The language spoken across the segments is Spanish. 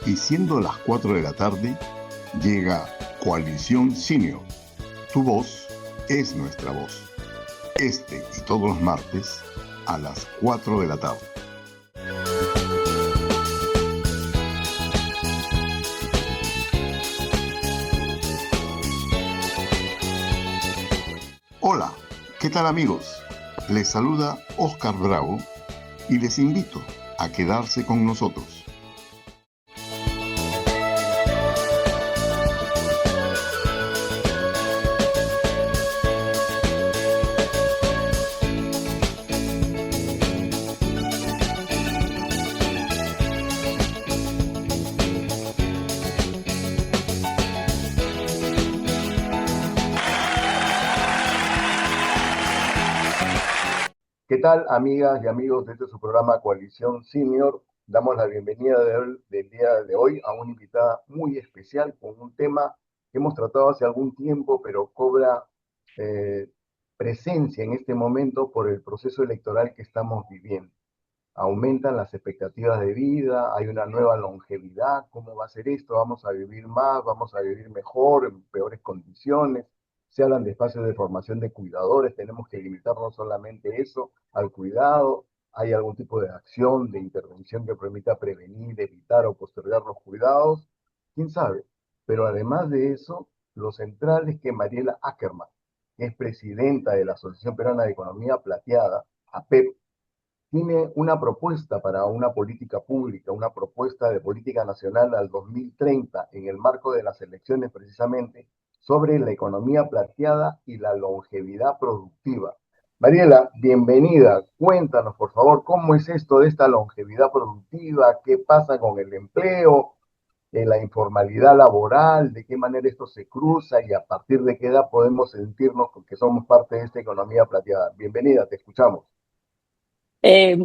Y siendo las 4 de la tarde, llega Coalición Senior. Tu voz es nuestra voz. Este y todos los martes a las 4 de la tarde. Hola, ¿qué tal amigos? Les saluda Oscar Bravo y les invito a quedarse con nosotros. ¿Qué tal, amigas y amigos de este su programa Coalición Senior? Damos la bienvenida del día de hoy a una invitada muy especial con un tema que hemos tratado hace algún tiempo, pero cobra eh, presencia en este momento por el proceso electoral que estamos viviendo. Aumentan las expectativas de vida, hay una nueva longevidad. ¿Cómo va a ser esto? ¿Vamos a vivir más? ¿Vamos a vivir mejor, en peores condiciones? Se hablan de espacios de formación de cuidadores, tenemos que limitar no solamente eso, al cuidado. ¿Hay algún tipo de acción, de intervención que permita prevenir, evitar o postergar los cuidados? ¿Quién sabe? Pero además de eso, lo central es que Mariela Ackerman, que es presidenta de la Asociación Peruana de Economía Plateada, APEP, tiene una propuesta para una política pública, una propuesta de política nacional al 2030, en el marco de las elecciones precisamente, sobre la economía plateada y la longevidad productiva. Mariela, bienvenida. Cuéntanos, por favor, cómo es esto de esta longevidad productiva, qué pasa con el empleo, la informalidad laboral, de qué manera esto se cruza y a partir de qué edad podemos sentirnos que somos parte de esta economía plateada. Bienvenida, te escuchamos. Eh,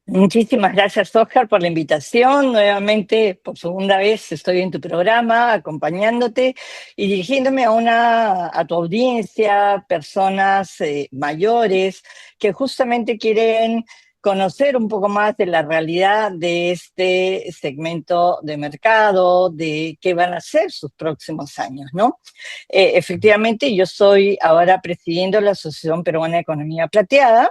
Muchísimas gracias, Oscar, por la invitación. Nuevamente, por segunda vez, estoy en tu programa acompañándote y dirigiéndome a tu audiencia, personas mayores que justamente quieren conocer un poco más de la realidad de este segmento de mercado, de qué van a ser sus próximos años, ¿no? Efectivamente, yo soy ahora presidiendo la Asociación Peruana de Economía Plateada,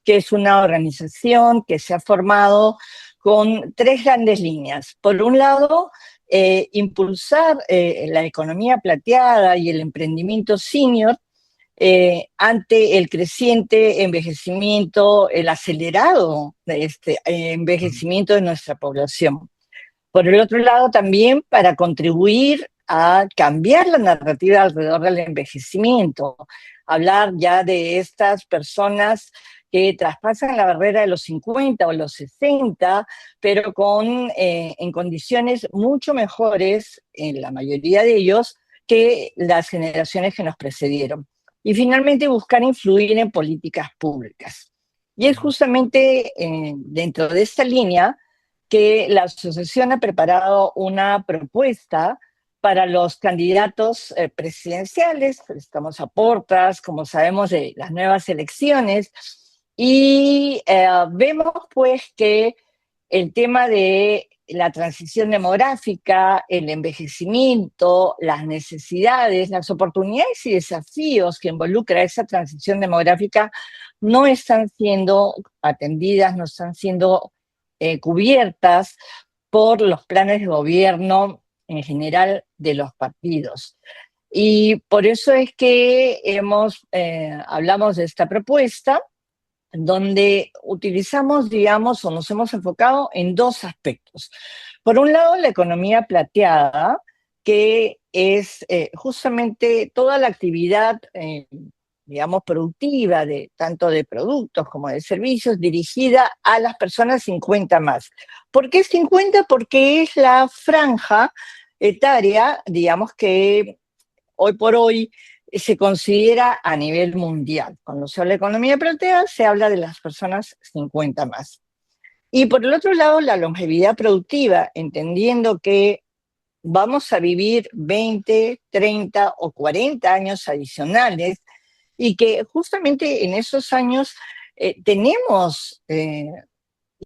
que es una organización que se ha formado con tres grandes líneas. Por un lado, impulsar la economía plateada y el emprendimiento senior ante el creciente envejecimiento, el acelerado envejecimiento de nuestra población. Por el otro lado, también para contribuir a cambiar la narrativa alrededor del envejecimiento, hablar ya de estas personas que traspasan la barrera de los 50 o los 60, pero en condiciones mucho mejores, en la mayoría de ellos, que las generaciones que nos precedieron. Y finalmente buscar influir en políticas públicas. Y es justamente dentro de esta línea que la asociación ha preparado una propuesta para los candidatos presidenciales. Estamos a puertas, como sabemos, de las nuevas elecciones y vemos pues que el tema de la transición demográfica, el envejecimiento, las necesidades, las oportunidades y desafíos que involucra esa transición demográfica no están siendo atendidas, no están siendo cubiertas por los planes de gobierno en general de los partidos. Y por eso es que hablamos de esta propuesta, donde utilizamos, digamos, o nos hemos enfocado en dos aspectos. Por un lado, la economía plateada, que es justamente toda la actividad, digamos, productiva, tanto de productos como de servicios, dirigida a las personas 50 más. ¿Por qué 50? Porque es la franja etaria, digamos, que hoy por hoy se considera a nivel mundial. Cuando se habla de economía plateada, se habla de las personas 50 más. Y por el otro lado, la longevidad productiva, entendiendo que vamos a vivir 20, 30 o 40 años adicionales y que justamente en esos años tenemos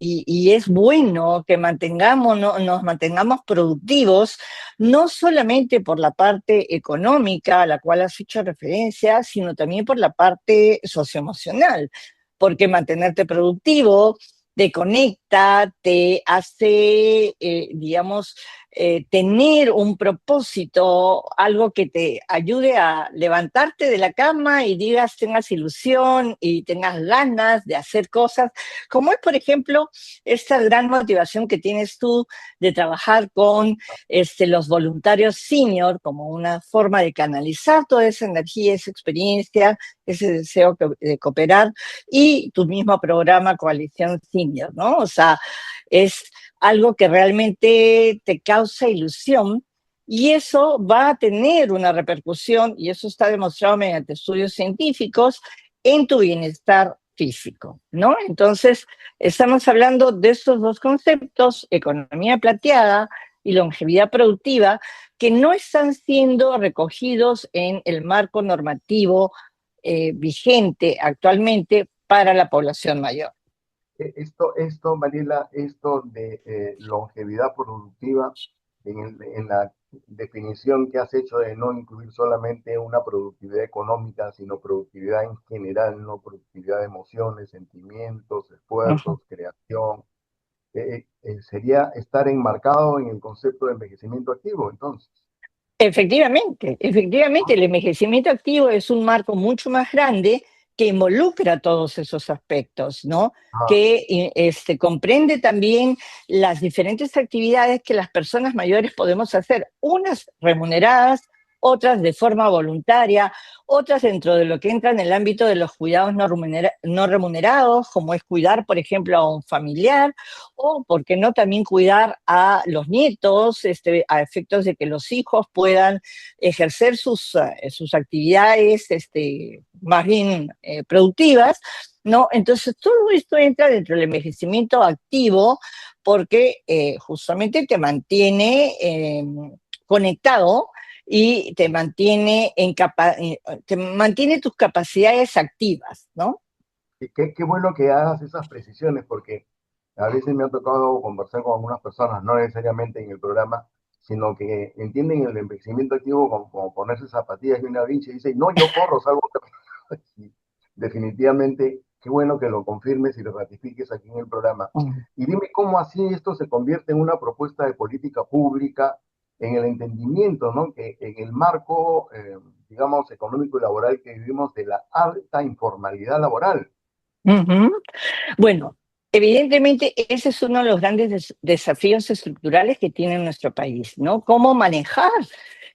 y es bueno que nos mantengamos productivos, no solamente por la parte económica a la cual has hecho referencia, sino también por la parte socioemocional, porque mantenerte productivo te conecta, te hace, digamos, tener un propósito, algo que te ayude a levantarte de la cama y digas, tengas ilusión y tengas ganas de hacer cosas, como es, por ejemplo, esta gran motivación que tienes tú de trabajar con los voluntarios senior como una forma de canalizar toda esa energía, esa experiencia, ese deseo de cooperar, y tu mismo programa Coalición Senior, ¿no? O sea, es algo que realmente te causa ilusión y eso va a tener una repercusión, y eso está demostrado mediante estudios científicos, en tu bienestar físico, ¿no? Entonces, estamos hablando de estos dos conceptos, economía plateada y longevidad productiva, que no están siendo recogidos en el marco normativo vigente actualmente para la población mayor. Mariela, esto de longevidad productiva, en la definición que has hecho de no incluir solamente una productividad económica, sino productividad en general, no productividad de emociones, sentimientos, Uh -huh. esfuerzos, creación, sería estar enmarcado en el concepto de envejecimiento activo, entonces. Efectivamente, el envejecimiento activo es un marco mucho más grande que involucra todos esos aspectos, ¿no? Ajá. Que comprende también las diferentes actividades que las personas mayores podemos hacer, unas remuneradas, otras de forma voluntaria, otras dentro de lo que entra en el ámbito de los cuidados no remunerados, como es cuidar, por ejemplo, a un familiar, o, ¿por qué no?, también cuidar a los nietos, a efectos de que los hijos puedan ejercer sus actividades más bien productivas, ¿no? Entonces, todo esto entra dentro del envejecimiento activo porque justamente te mantiene conectado y te mantiene tus capacidades activas, ¿no? Y qué bueno que hagas esas precisiones, porque a veces me ha tocado conversar con algunas personas, no necesariamente en el programa, sino que entienden el envejecimiento activo como ponerse zapatillas y una vincha y dicen, no, yo corro, salgo. Y definitivamente, qué bueno que lo confirmes y lo ratifiques aquí en el programa. Mm. Y dime cómo así esto se convierte en una propuesta de política pública, en el entendimiento, ¿no? Que en el marco, digamos, económico y laboral que vivimos de la alta informalidad laboral. Uh -huh. Bueno, evidentemente ese es uno de los grandes desafíos estructurales que tiene nuestro país, ¿no? Cómo manejar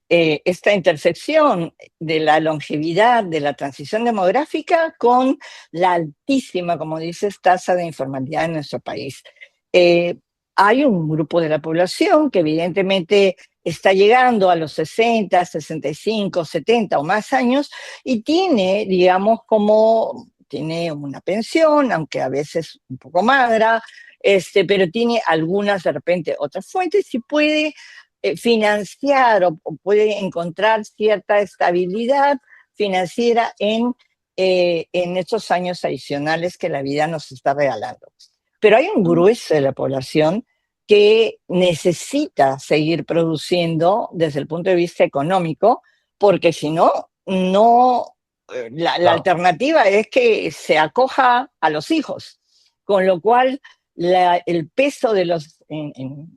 esta intersección de la longevidad, de la transición demográfica con la altísima, como dices, tasa de informalidad en nuestro país. Eh, Hay un grupo de la población que evidentemente está llegando a los 60, 65, 70 o más años y tiene, digamos, tiene una pensión, aunque a veces un poco magra, pero tiene algunas, de repente, otras fuentes y puede financiar o puede encontrar cierta estabilidad financiera en estos años adicionales que la vida nos está regalando. Pero hay un grueso de la población que necesita seguir produciendo desde el punto de vista económico, porque si no, la Claro. alternativa es que se acoja a los hijos, con lo cual el peso de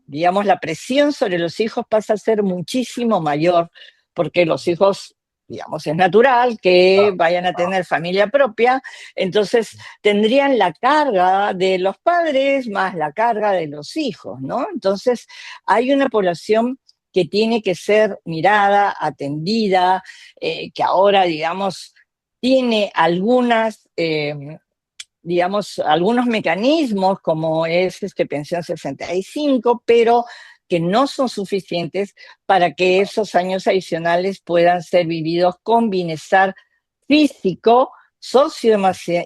digamos, la presión sobre los hijos pasa a ser muchísimo mayor, porque los hijos, digamos, es natural que vayan a tener familia propia, entonces tendrían la carga de los padres más la carga de los hijos, ¿no? Entonces hay una población que tiene que ser mirada, atendida, que ahora, digamos, tiene digamos, algunos mecanismos como es Pensión 65, pero que no son suficientes para que esos años adicionales puedan ser vividos con bienestar físico,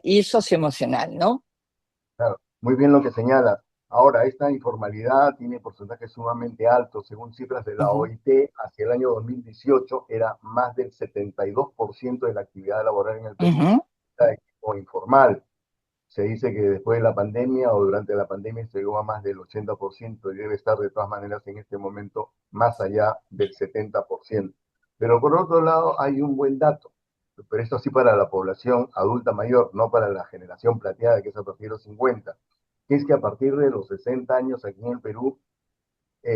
y socioemocional, ¿no? Claro, muy bien lo que señala. Ahora, esta informalidad tiene porcentajes sumamente altos. Según cifras de Uh la -huh. OIT, hacia el año 2018 era más del 72% de la actividad laboral en el Uh Perú -huh. era de tipo informal. Se dice que después de la pandemia o durante la pandemia se llegó a más del 80% y debe estar de todas maneras en este momento más allá del 70%. Pero por otro lado hay un buen dato, pero esto sí para la población adulta mayor, no para la generación plateada que es a partir de los 50, que es que a partir de los 60 años aquí en el Perú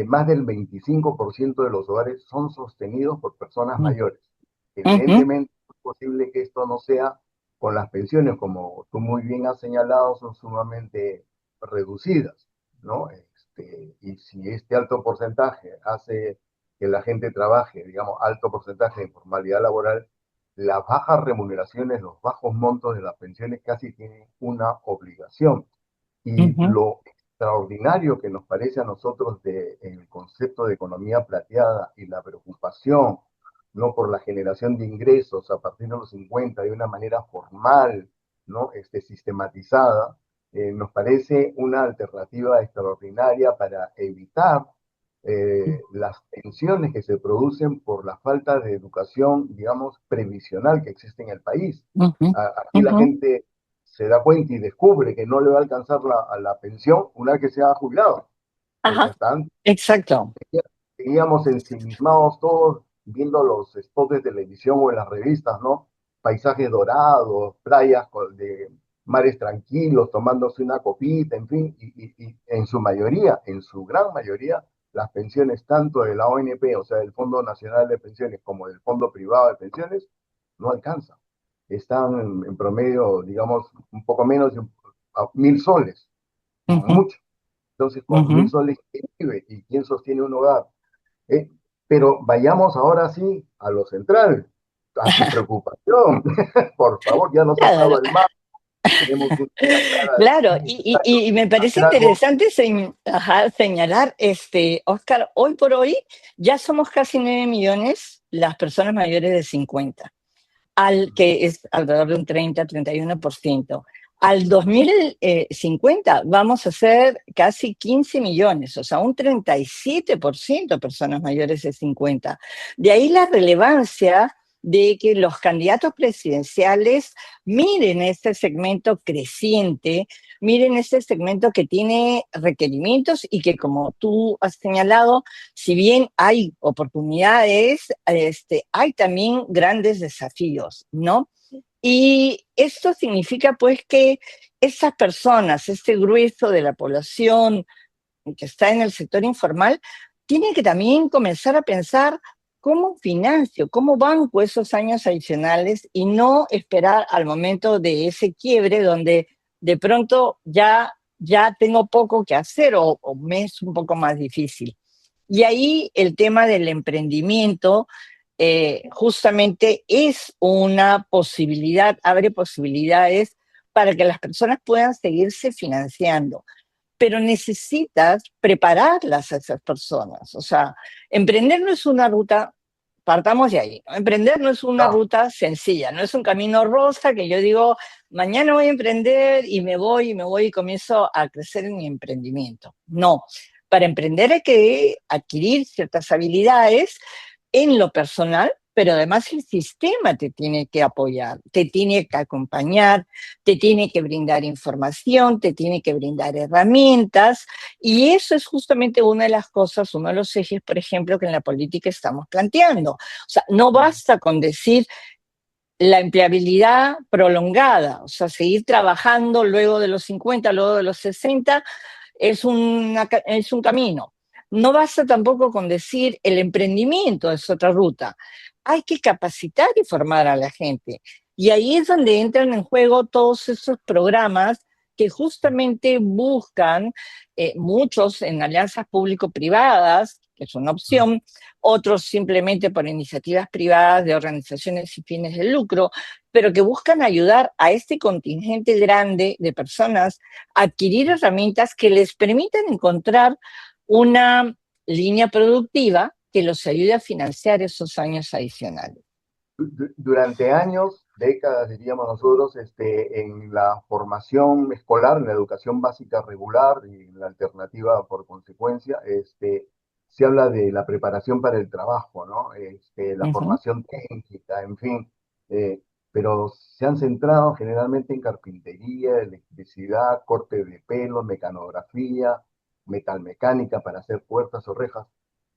más del 25% de los hogares son sostenidos por personas Mm, mayores. ujú, Evidentemente, es posible que esto no sea con las pensiones, como tú muy bien has señalado, son sumamente reducidas, ¿no? Y si este alto porcentaje hace que la gente trabaje, digamos, alto porcentaje de informalidad laboral, las bajas remuneraciones, los bajos montos de las pensiones casi tienen una obligación. Y ujú, lo extraordinario que nos parece a nosotros en el concepto de economía plateada y la preocupación no por la generación de ingresos a partir de los 50 de una manera formal, no sistematizada, nos parece una alternativa extraordinaria para evitar las tensiones que se producen por la falta de educación, digamos, previsional que existe en el país. ujú, Aquí la ujú. gente se da cuenta y descubre que no le va a alcanzar a la pensión una vez que se ha jubilado, porque Ajá, hasta antes exacto. seguíamos ensimismados todos viendo los spots de televisión o en las revistas, ¿no? Paisajes dorados, playas de mares tranquilos, tomándose una copita, en fin, y en su mayoría, en su gran mayoría, las pensiones tanto de la ONP, o sea, del Fondo Nacional de Pensiones, como del Fondo Privado de Pensiones, no alcanzan. Están en promedio, digamos, un poco menos de 1.000 soles, Ujú, mucho. Entonces, con ujú. 1.000 soles, ¿quién vive y quién sostiene un hogar? ¿Eh? Pero vayamos ahora sí a lo central, a tu preocupación. Por favor, ya nos has Claro, dado el mar, tenemos una clara de claro, es necesario y me parece hacer algo. interesante ajá, señalar, Oscar, hoy por hoy ya somos casi 9 millones las personas mayores de 50, que es alrededor de un 30-31%. Al 2050 vamos a ser casi 15 millones, o sea, un 37% de personas mayores de 50. De ahí la relevancia de que los candidatos presidenciales miren este segmento creciente, miren este segmento que tiene requerimientos y que, como tú has señalado, si bien hay oportunidades, hay también grandes desafíos, ¿no? Y esto significa pues que esas personas, este grueso de la población que está en el sector informal, tienen que también comenzar a pensar cómo financio, cómo banco esos años adicionales y no esperar al momento de ese quiebre donde de pronto ya tengo poco que hacer o me es un poco más difícil. Y ahí el tema del emprendimiento justamente es una posibilidad, abre posibilidades para que las personas puedan seguirse financiando, pero necesitas prepararlas a esas personas. O sea, emprender no es una ruta, partamos de ahí, ¿no? Emprender no es una No, ruta sencilla, no es un camino rosa que yo digo, mañana voy a emprender y me voy y comienzo a crecer en mi emprendimiento. No, para emprender hay que adquirir ciertas habilidades en lo personal, pero además el sistema te tiene que apoyar, te tiene que acompañar, te tiene que brindar información, te tiene que brindar herramientas, y eso es justamente una de las cosas, uno de los ejes, por ejemplo, que en la política estamos planteando. O sea, no basta con decir la empleabilidad prolongada, o sea, seguir trabajando luego de los 50, luego de los 60, es un camino. No basta tampoco con decir el emprendimiento es otra ruta. Hay que capacitar y formar a la gente. Y ahí es donde entran en juego todos esos programas que justamente buscan, muchos en alianzas público-privadas, que es una opción, otros simplemente por iniciativas privadas de organizaciones sin fines de lucro, pero que buscan ayudar a este contingente grande de personas a adquirir herramientas que les permitan encontrar una línea productiva que los ayude a financiar esos años adicionales. durante años, décadas diríamos nosotros, en la formación escolar, en la educación básica regular y en la alternativa por consecuencia, se habla de la preparación para el trabajo, ¿no? La Uh -huh, formación técnica, en fin. pero se han centrado generalmente en carpintería, electricidad, corte de pelo, mecanografía, metalmecánica para hacer puertas o rejas.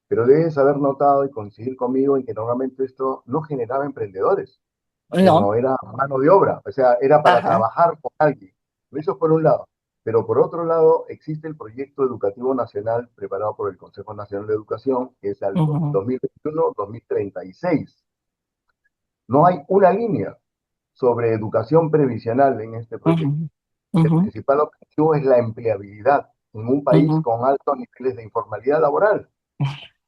Pero debes haber notado y coincidir conmigo en que normalmente esto no generaba emprendedores, No, sino era mano de obra, o sea, era para ajá, trabajar con alguien. Eso por un lado. Pero por otro lado, existe el proyecto educativo nacional preparado por el Consejo Nacional de Educación, que es al ujú, 2021-2036. No hay una línea sobre educación previsional en este proyecto. ujú, El ujú, principal objetivo es la empleabilidad en un país ujú, con altos niveles de informalidad laboral.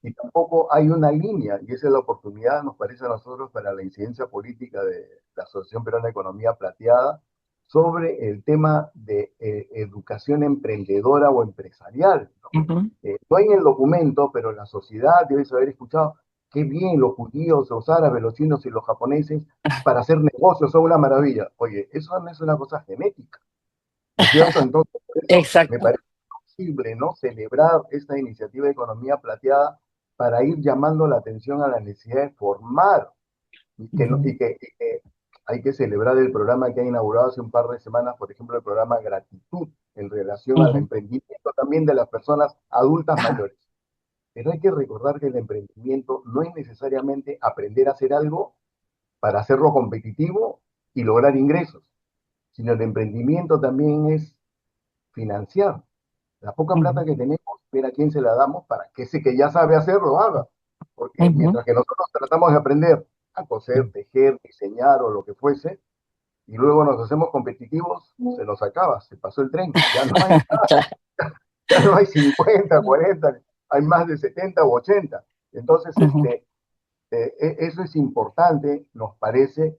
Y tampoco hay una línea, y esa es la oportunidad, nos parece a nosotros, para la incidencia política de la Asociación Peruana de Economía Plateada, sobre el tema de educación emprendedora o empresarial, ¿no? ujú, No hay en el documento, pero la sociedad debes haber escuchado qué bien los judíos, los árabes, los chinos y los japoneses para hacer negocios son una maravilla. Oye, eso no es una cosa genética, ¿no es cierto? Entonces, por eso me exacto. parece posible, ¿no? Celebrar esta iniciativa de economía plateada para ir llamando la atención a la necesidad de formar y que, Ujú, y que hay que celebrar el programa que ha inaugurado hace un par de semanas, por ejemplo, el programa Gratitud en relación al ujú, emprendimiento también de las personas adultas mayores. Pero hay que recordar que el emprendimiento no es necesariamente aprender a hacer algo para hacerlo competitivo y lograr ingresos, sino el emprendimiento también es financiar la poca ujú, plata que tenemos, ver a quién se la damos para que ese que ya sabe hacerlo haga. Porque ujú, mientras que nosotros tratamos de aprender a coser, tejer, diseñar o lo que fuese, y luego nos hacemos competitivos, se nos acaba, se pasó el tren, ya no hay, claro. ya no hay 50, 40, hay más de 70 u 80. Entonces, Ujú, eso es importante, nos parece,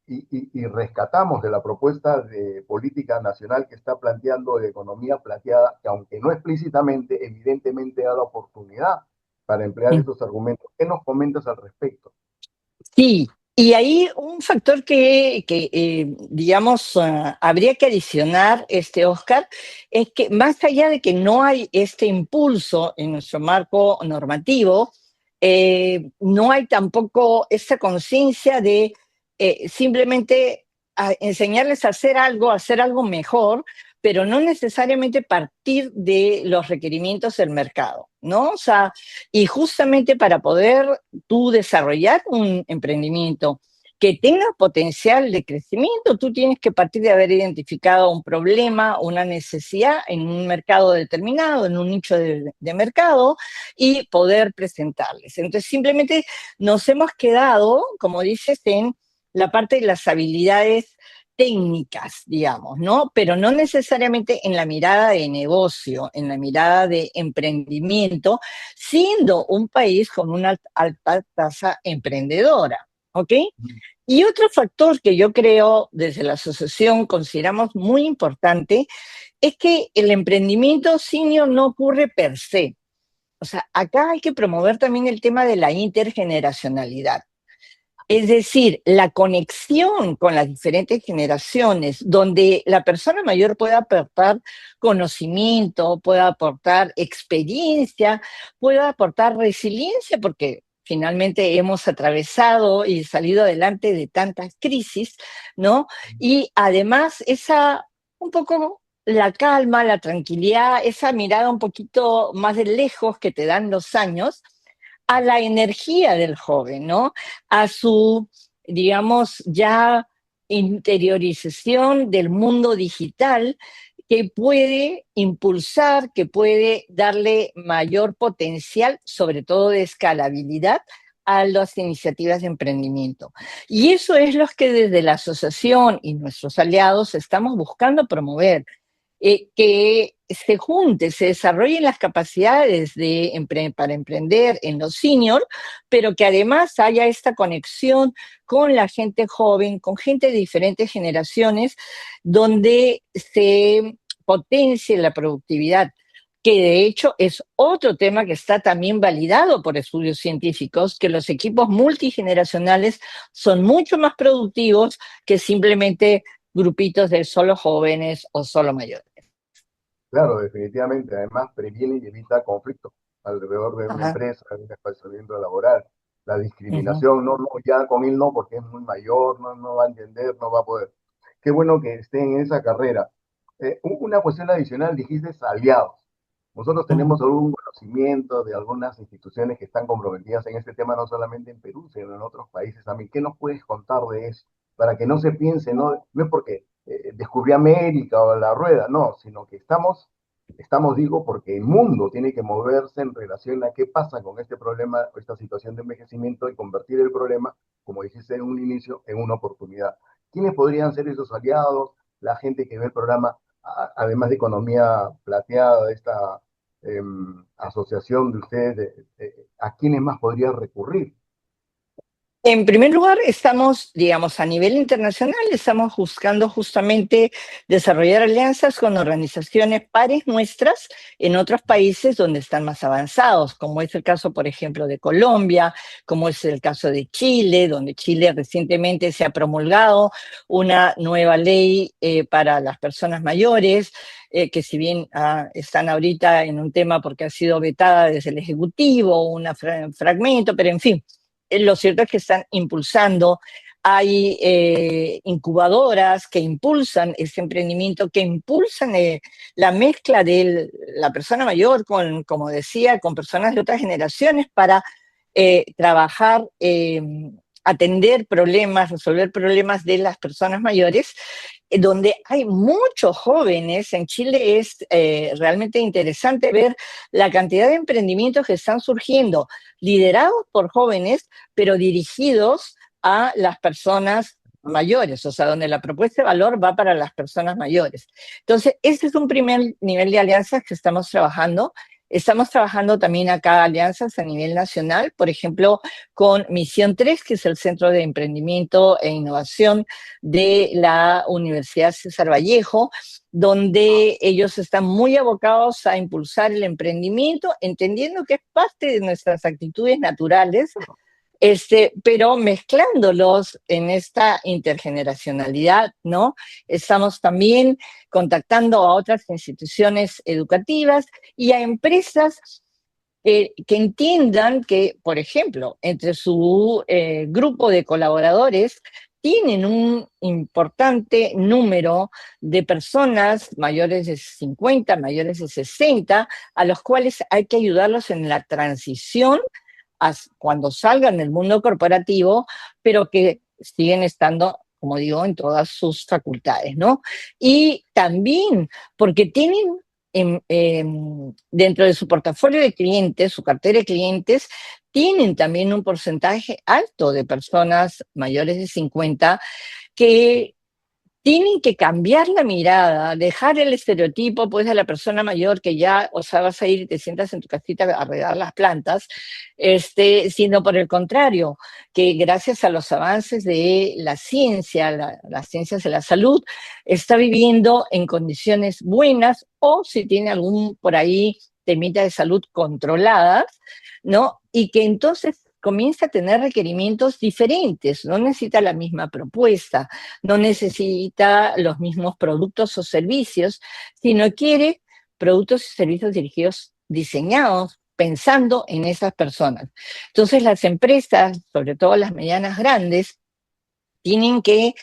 y rescatamos de la propuesta de política nacional que está planteando de economía plateada, que aunque no explícitamente, evidentemente da la oportunidad para emplear ujú. estos argumentos. ¿Qué nos comentas al respecto? Sí, y ahí un factor digamos, habría que adicionar, Oscar, es que más allá de que no hay este impulso en nuestro marco normativo, no hay tampoco esta conciencia de simplemente enseñarles a hacer algo mejor, pero no necesariamente partir de los requerimientos del mercado, ¿no? O sea, y justamente para poder tú desarrollar un emprendimiento que tenga potencial de crecimiento, tú tienes que partir de haber identificado un problema, una necesidad en un mercado determinado, en un nicho de mercado, y poder presentarles. Entonces, simplemente nos hemos quedado, como dices, en la parte de las habilidades técnicas, digamos, ¿no? Pero no necesariamente en la mirada de negocio, en la mirada de emprendimiento, siendo un país con una alta tasa emprendedora, ¿ok? Y otro factor que yo creo desde la asociación consideramos muy importante es que el emprendimiento senior no ocurre per se. O sea, acá hay que promover también el tema de la intergeneracionalidad. Es decir, la conexión con las diferentes generaciones, donde la persona mayor pueda aportar conocimiento, pueda aportar experiencia, pueda aportar resiliencia, porque finalmente hemos atravesado y salido adelante de tantas crisis, ¿no? Y además esa, un poco la calma, la tranquilidad, esa mirada un poquito más de lejos que te dan los años, a la energía del joven, ¿no? A su, digamos, ya interiorización del mundo digital que puede impulsar, que puede darle mayor potencial, sobre todo de escalabilidad, a las iniciativas de emprendimiento. Y eso es lo que desde la asociación y nuestros aliados estamos buscando promover, que se junte, se desarrollen las capacidades para emprender en los seniors, pero que además haya esta conexión con la gente joven, con gente de diferentes generaciones, donde se potencie la productividad, que de hecho es otro tema que está también validado por estudios científicos, que los equipos multigeneracionales son mucho más productivos que simplemente grupitos de solo jóvenes o solo mayores. Claro, definitivamente. Además, previene y evita conflictos alrededor de una Ajá. empresa, de un espacio laboral. la Ujú. discriminación, no, no, ya con él no, porque es muy mayor, no, no va a entender, no va a poder. Qué bueno que esté en esa carrera. Una cuestión adicional, dijiste aliados. Nosotros tenemos Ujú. algún conocimiento de algunas instituciones que están comprometidas en este tema, no solamente en Perú, sino en otros países también. ¿Qué nos puedes contar de eso? Para que no se piense, no es porque descubrió América o la rueda, no, sino que digo, porque el mundo tiene que moverse en relación a qué pasa con este problema, esta situación de envejecimiento y convertir el problema, como dijiste en un inicio, en una oportunidad. ¿Quiénes podrían ser esos aliados? La gente que ve el programa, además de Economía Plateada, esta asociación de ustedes, ¿a quiénes más podría recurrir? En primer lugar, estamos, digamos, a nivel internacional, estamos buscando justamente desarrollar alianzas con organizaciones pares nuestras en otros países donde están más avanzados, como es el caso, por ejemplo, de Colombia, como es el caso de Chile, donde Chile recientemente se ha promulgado una nueva ley para las personas mayores, que si bien están ahorita en un tema porque ha sido vetada desde el Ejecutivo, un fragmento, pero en fin, lo cierto es que están impulsando. Hay incubadoras que impulsan ese emprendimiento, que impulsan la mezcla de la persona mayor con, como decía, con personas de otras generaciones para trabajar, atender problemas, resolver problemas de las personas mayores, donde hay muchos jóvenes. En Chile es realmente interesante ver la cantidad de emprendimientos que están surgiendo, liderados por jóvenes, pero dirigidos a las personas mayores, o sea, donde la propuesta de valor va para las personas mayores. Entonces, este es un primer nivel de alianzas que estamos trabajando. Estamos trabajando también acá alianzas a nivel nacional, por ejemplo, con Misión 3, que es el Centro de Emprendimiento e Innovación de la Universidad César Vallejo, donde ellos están muy abocados a impulsar el emprendimiento, entendiendo que es parte de nuestras actitudes naturales, pero mezclándolos en esta intergeneracionalidad, ¿no? Estamos también contactando a otras instituciones educativas y a empresas que entiendan que, por ejemplo, entre su grupo de colaboradores tienen un importante número de personas mayores de 50, mayores de 60, a los cuales hay que ayudarlos en la transición cuando salgan del mundo corporativo, pero que siguen estando, como digo, en todas sus facultades, ¿no? Y también porque tienen dentro de su portafolio de clientes, su cartera de clientes, tienen también un porcentaje alto de personas mayores de 50 que tienen que cambiar la mirada, dejar el estereotipo pues de la persona mayor que ya, o sea, vas a ir y te sientas en tu casita a regar las plantas, sino por el contrario, que gracias a los avances de la ciencia, las ciencias de la salud, está viviendo en condiciones buenas, o si tiene algún por ahí temita de salud controladas, ¿no? Y que entonces comienza a tener requerimientos diferentes, no necesita la misma propuesta, no necesita los mismos productos o servicios, sino quiere productos y servicios dirigidos, diseñados, pensando en esas personas. Entonces las empresas, sobre todo las medianas grandes, tienen que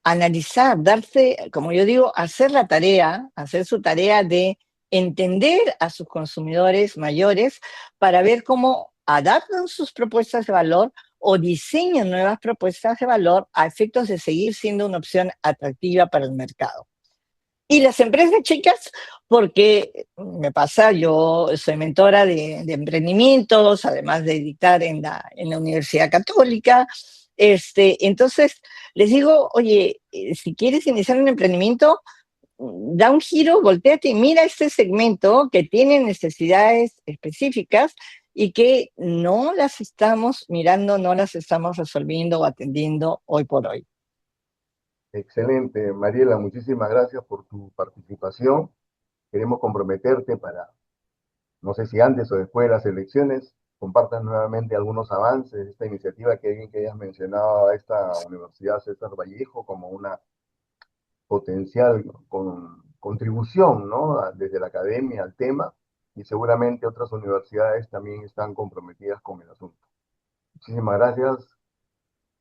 analizar, darse, como yo digo, hacer la tarea, hacer su tarea de entender a sus consumidores mayores para ver cómo adaptan sus propuestas de valor o diseñan nuevas propuestas de valor a efectos de seguir siendo una opción atractiva para el mercado. Y las empresas chicas, porque me pasa, yo soy mentora de emprendimientos, además de dictar en la Universidad Católica. Entonces, les digo, oye, si quieres iniciar un emprendimiento, da un giro, volteate y mira este segmento que tiene necesidades específicas y que no las estamos mirando, no las estamos resolviendo o atendiendo hoy por hoy. Excelente, Mariela, muchísimas gracias por tu participación. Queremos comprometerte para, no sé si antes o después de las elecciones, compartas nuevamente algunos avances de esta iniciativa. Que bien que hayas mencionado a esta Universidad César Vallejo como una potencial contribución, ¿no? Desde la academia al tema, y seguramente otras universidades también están comprometidas con el asunto. Muchísimas gracias.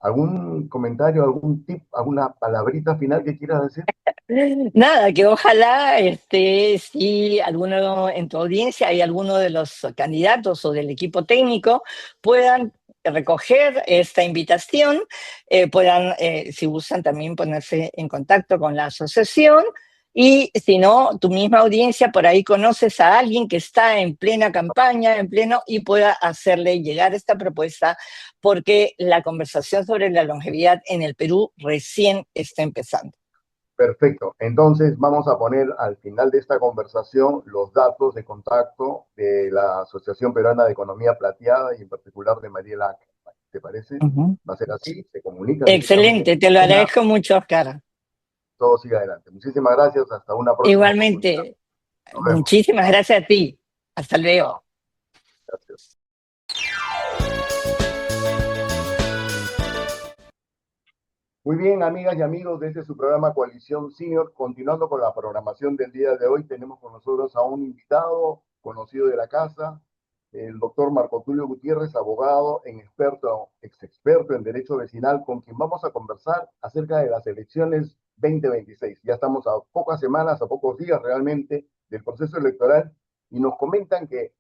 ¿Algún comentario, algún tip, alguna palabrita final que quieras decir? Nada, que ojalá si alguno en tu audiencia hay alguno de los candidatos o del equipo técnico puedan recoger esta invitación, puedan, si gustan, también ponerse en contacto con la asociación. Y si no, tu misma audiencia, por ahí conoces a alguien que está en plena campaña, en pleno, y pueda hacerle llegar esta propuesta, porque la conversación sobre la longevidad en el Perú recién está empezando. Perfecto. Entonces vamos a poner al final de esta conversación los datos de contacto de la Asociación Peruana de Economía Plateada y en particular de Mariela Ackerman. ¿Te parece? Ujú. Va a ser así, se comunican directamente Excelente, con te lo ella, agradezco mucho, Oscar. todo sigue adelante. Muchísimas gracias, hasta una próxima oportunidad. Igualmente, Nos vemos. muchísimas gracias a ti. Hasta luego. Gracias. Muy bien, amigas y amigos de este su programa Coalición Senior. Continuando con la programación del día de hoy, tenemos con nosotros a un invitado conocido de la casa, el doctor Marco Tulio Gutiérrez, abogado ex experto en Derecho Vecinal, con quien vamos a conversar acerca de las elecciones 2026. Ya estamos a pocas semanas, a pocos días realmente del proceso electoral y nos comentan que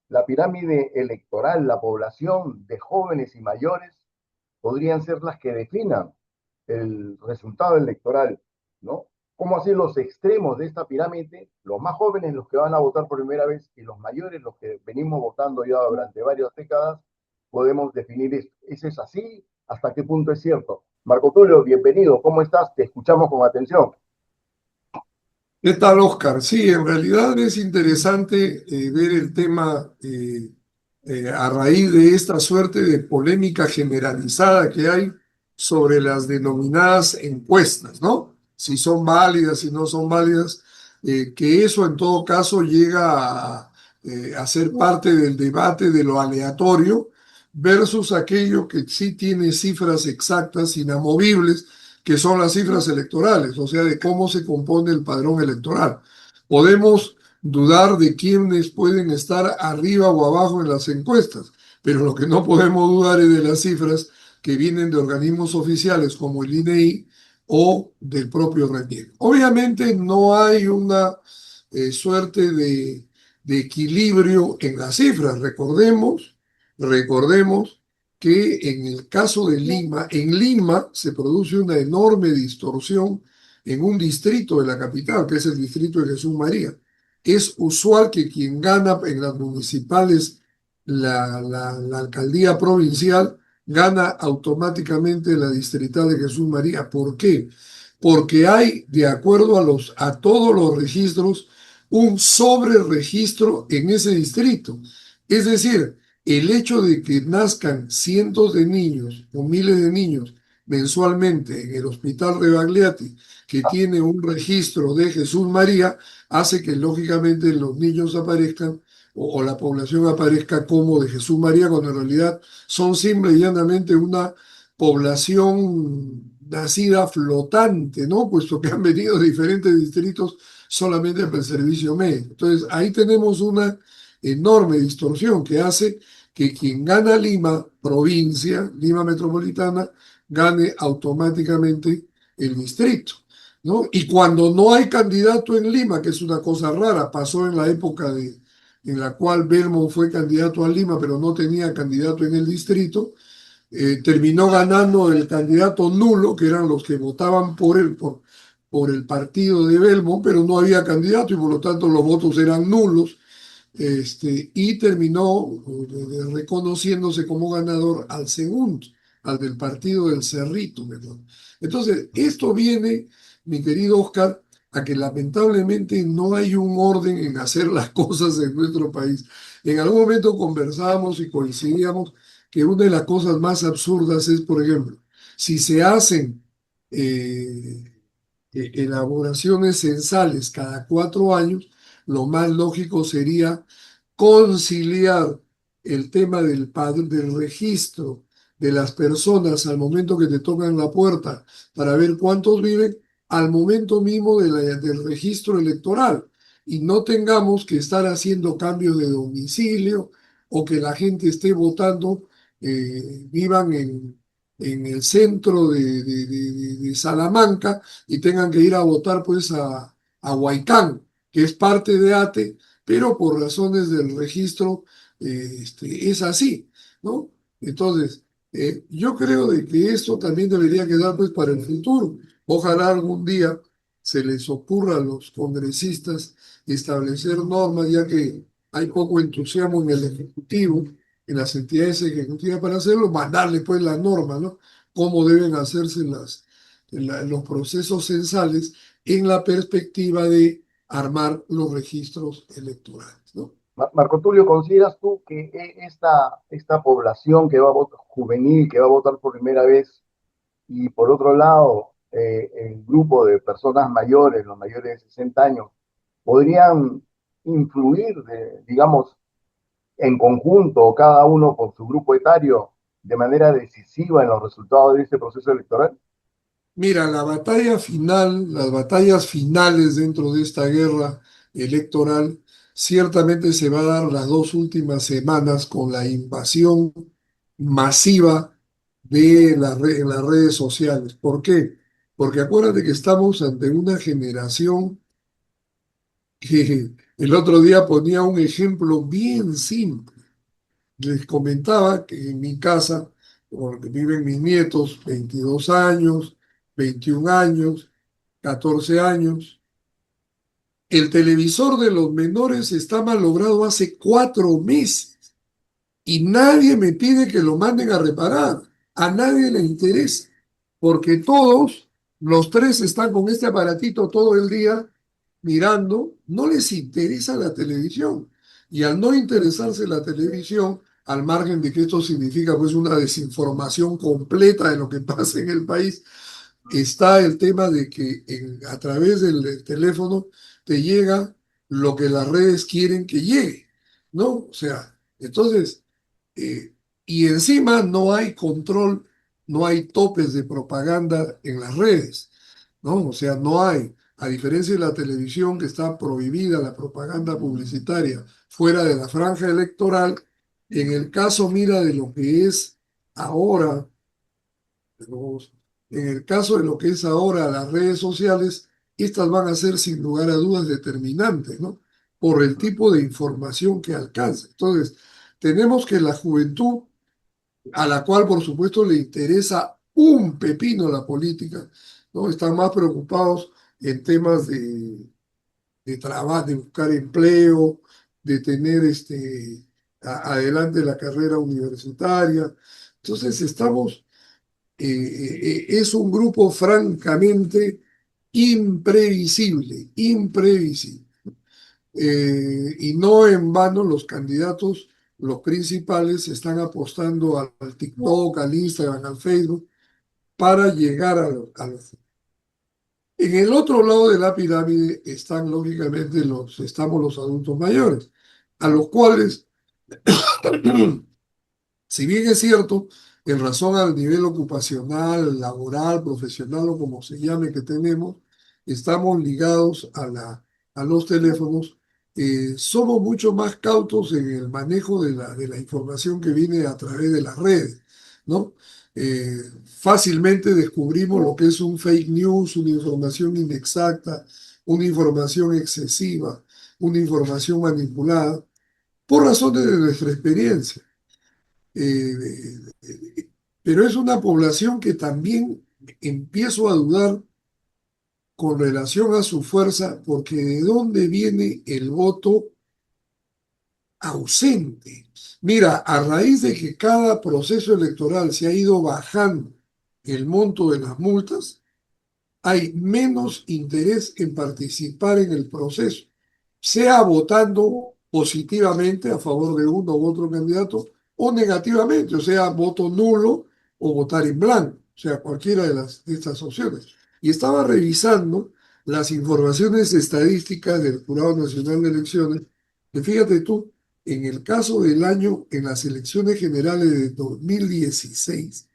la pirámide electoral, la población de jóvenes y mayores, podrían ser las que definan el resultado electoral, ¿no? ¿Cómo así los extremos de esta pirámide, los más jóvenes los que van a votar por primera vez y los mayores los que venimos votando ya durante varias décadas, podemos definir esto? ¿Eso es así? ¿Hasta qué punto es cierto? Marco Tulio, bienvenido, ¿cómo estás? Te escuchamos con atención. ¿Qué tal, Oscar? Sí, en realidad es interesante ver el tema a raíz de esta suerte de polémica generalizada que hay sobre las denominadas encuestas, ¿no? Si son válidas, si no son válidas, que eso en todo caso llega a ser parte del debate de lo aleatorio versus aquello que sí tiene cifras exactas, inamovibles, que son las cifras electorales, o sea, de cómo se compone el padrón electoral. Podemos dudar de quiénes pueden estar arriba o abajo en las encuestas, pero lo que no podemos dudar es de las cifras que vienen de organismos oficiales como el INEI o del propio RENIEC. Obviamente no hay una suerte de equilibrio en las cifras. Recordemos que en el caso de Lima, en Lima se produce una enorme distorsión en un distrito de la capital, que es el distrito de Jesús María. Es usual que quien gana en las municipales la alcaldía provincial gana automáticamente la distrital de Jesús María. ¿Por qué? Porque hay, de acuerdo a todos los registros, un sobreregistro en ese distrito. Es decir, el hecho de que nazcan cientos de niños o miles de niños mensualmente en el Hospital Rebagliati, que tiene un registro de Jesús María, hace que lógicamente los niños aparezcan o la población aparezca como de Jesús María, cuando en realidad son simple y llanamente una población nacida flotante, ¿no? Puesto que han venido de diferentes distritos solamente para el servicio médico. Entonces, ahí tenemos una enorme distorsión que hace que quien gana Lima, provincia, Lima metropolitana, gane automáticamente el distrito, ¿no? Y cuando no hay candidato en Lima, que es una cosa rara, pasó en la época en la cual Belmont fue candidato a Lima, pero no tenía candidato en el distrito, terminó ganando el candidato nulo, que eran los que votaban por el partido de Belmont, pero no había candidato y por lo tanto los votos eran nulos, y terminó reconociéndose como ganador al segundo, al del partido del Cerrito, ¿verdad? Entonces, esto viene, mi querido Oscar, a que lamentablemente no hay un orden en hacer las cosas en nuestro país. En algún momento conversábamos y coincidíamos que una de las cosas más absurdas es, por ejemplo, si se hacen eh, elaboraciones censales cada 4 años, lo más lógico sería conciliar el tema del registro de las personas al momento que te tocan la puerta para ver cuántos viven, al momento mismo del registro electoral, y no tengamos que estar haciendo cambios de domicilio o que la gente esté votando vivan en el centro de Salamanca y tengan que ir a votar pues a Huaycán, que es parte de ATE, pero por razones del registro es así, ¿no? Entonces, yo creo de que esto también debería quedar pues para el futuro. Ojalá algún día se les ocurra a los congresistas establecer normas, ya que hay poco entusiasmo en el Ejecutivo, en las entidades ejecutivas para hacerlo, mandarle pues la norma, ¿no? Cómo deben hacerse los procesos censales en la perspectiva de armar los registros electorales, ¿no? Marco Tulio, ¿consideras tú que esta población que va a votar, juvenil, que va a votar por primera vez, y por otro lado, el grupo de personas mayores, los mayores de 60 años, podrían influir, digamos, en conjunto, cada uno por su grupo etario, de manera decisiva en los resultados de este proceso electoral? Mira, la batalla final, las batallas finales dentro de esta guerra electoral, ciertamente se va a dar las dos últimas semanas con la invasión masiva de en las redes sociales. ¿Por qué? Porque acuérdate que estamos ante una generación que el otro día ponía un ejemplo bien simple. Les comentaba que en mi casa, porque viven mis nietos, 22 años, 21 años, 14 años, el televisor de los menores está malogrado hace 4 meses y nadie me pide que lo manden a reparar. A nadie le interesa, porque todos, los tres están con este aparatito todo el día mirando, no les interesa la televisión. Y al no interesarse la televisión, al margen de que esto significa pues una desinformación completa de lo que pasa en el país, está el tema de que a través del teléfono te llega lo que las redes quieren que llegue, ¿no? O sea, entonces, y encima no hay control, no hay topes de propaganda en las redes, ¿no? O sea, no hay, a diferencia de la televisión que está prohibida la propaganda publicitaria fuera de la franja electoral, en el caso, mira, de lo que es ahora los- en el caso de lo que es ahora las redes sociales, estas van a ser sin lugar a dudas determinantes, ¿no? Por el tipo de información que alcanza. Entonces, tenemos que la juventud, a la cual por supuesto le interesa un pepino la política, ¿no? Están más preocupados en temas de trabajo, de buscar empleo, de tener adelante la carrera universitaria. Entonces, es un grupo francamente imprevisible, imprevisible. Y no en vano los candidatos, los principales, están apostando al TikTok, al Instagram, al Facebook, para llegar a los. En el otro lado de la pirámide están lógicamente estamos los adultos mayores, a los cuales si bien es cierto, en razón al nivel ocupacional, laboral, profesional o como se llame que tenemos, estamos ligados a los teléfonos, somos mucho más cautos en el manejo de la información que viene a través de las redes, ¿no? Fácilmente descubrimos lo que es un fake news, una información inexacta, una información excesiva, una información manipulada, por razones de nuestra experiencia. Eh, pero es una población que también empiezo a dudar con relación a su fuerza, porque ¿de dónde viene el voto ausente? Mira, a raíz de que cada proceso electoral se ha ido bajando el monto de las multas, hay menos interés en participar en el proceso, sea votando positivamente a favor de uno u otro candidato o negativamente, o sea, voto nulo o votar en blanco, o sea, cualquiera de estas opciones. Y estaba revisando las informaciones estadísticas del Jurado Nacional de Elecciones, que fíjate tú, en el caso del año, en las elecciones generales de 2016,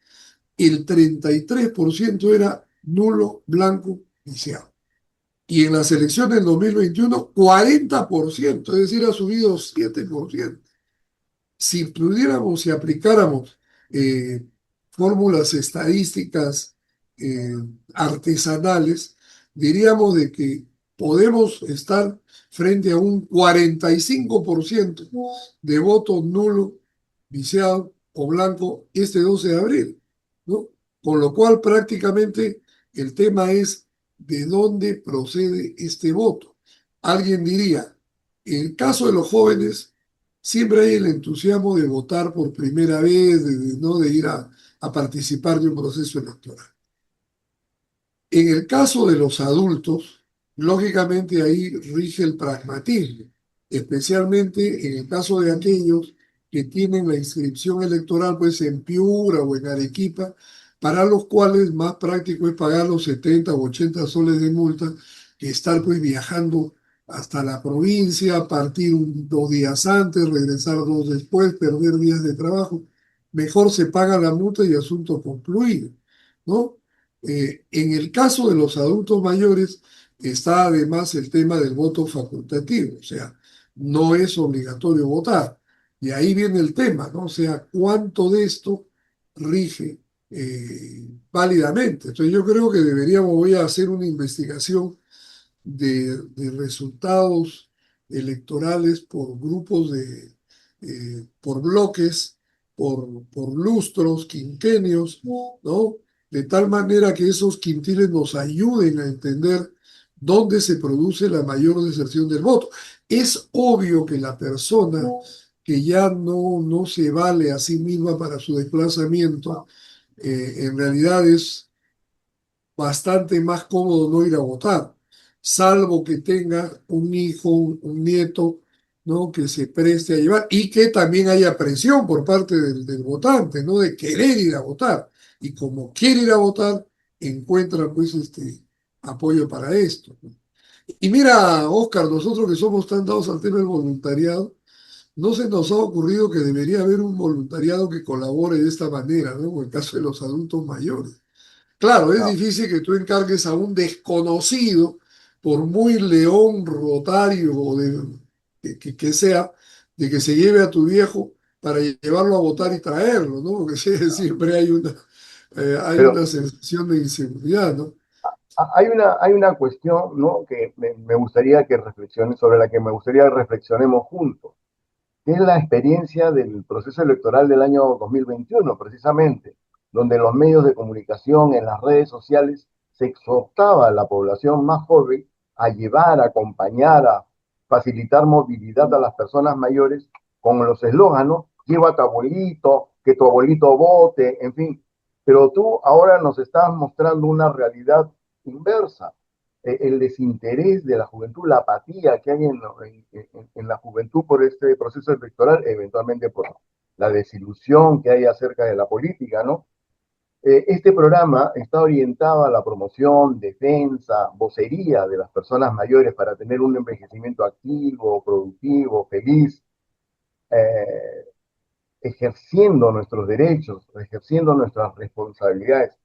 el 33% era nulo, blanco, viciado. Y en las elecciones del 2021, 40%, es decir, ha subido 7%. Si pudiéramos, si aplicáramos eh, fórmulas estadísticas eh, artesanales, diríamos de que podemos estar frente a un 45% de votos nulo, viciado o blanco este 12 de abril, ¿no? Con lo cual prácticamente el tema es de dónde procede este voto. Alguien diría, en el caso de los jóvenes, siempre hay el entusiasmo de votar por primera vez, ¿no? De ir a participar de un proceso electoral. En el caso de los adultos, lógicamente ahí rige el pragmatismo, especialmente en el caso de aquellos que tienen la inscripción electoral pues en Piura o en Arequipa, para los cuales más práctico es pagar los 70 o 80 soles de multa que estar pues viajando hasta la provincia, partir 2 días antes, regresar 2 después, perder días de trabajo. Mejor se paga la multa y asunto concluido, ¿no? En el caso de los adultos mayores está además el tema del voto facultativo, o sea, no es obligatorio votar. Y ahí viene el tema, ¿no? O sea, ¿cuánto de esto rige válidamente? Entonces yo creo que voy a hacer una investigación de resultados electorales por grupos por bloques, por lustros, quinquenios, ¿no? De tal manera que esos quintiles nos ayuden a entender dónde se produce la mayor deserción del voto. Es obvio que la persona que ya no se vale a sí misma para su desplazamiento, en realidad es bastante más cómodo no ir a votar, salvo que tenga un hijo, un nieto, ¿no? Que se preste a llevar y que también haya presión por parte del votante, ¿no? De querer ir a votar. Y como quiere ir a votar, encuentra pues apoyo para esto, ¿no? Y mira, Oscar, nosotros que somos tan dados al tema del voluntariado, no se nos ha ocurrido que debería haber un voluntariado que colabore de esta manera, ¿no? En el caso de los adultos mayores. Claro, es No, difícil que tú encargues a un desconocido, por muy león, rotario o que sea, de que se lleve a tu viejo para llevarlo a votar y traerlo, ¿no? Porque sí, siempre hay pero una sensación de inseguridad, ¿no? hay una cuestión, ¿no? Que me gustaría que reflexiones, sobre la que me gustaría que reflexionemos juntos, que es la experiencia del proceso electoral del año 2021, precisamente, donde los medios de comunicación, en las redes sociales, se exhortaba a la población más joven a llevar, a acompañar, a facilitar movilidad a las personas mayores con los eslóganos, lleva a tu abuelito, que tu abuelito vote, en fin. Pero tú ahora nos estás mostrando una realidad inversa, el desinterés de la juventud, la apatía que hay en la juventud por este proceso electoral, eventualmente por la desilusión que hay acerca de la política, ¿no? Este programa está orientado a la promoción, defensa, vocería de las personas mayores para tener un envejecimiento activo, productivo, feliz, eh, ejerciendo nuestros derechos, ejerciendo nuestras responsabilidades.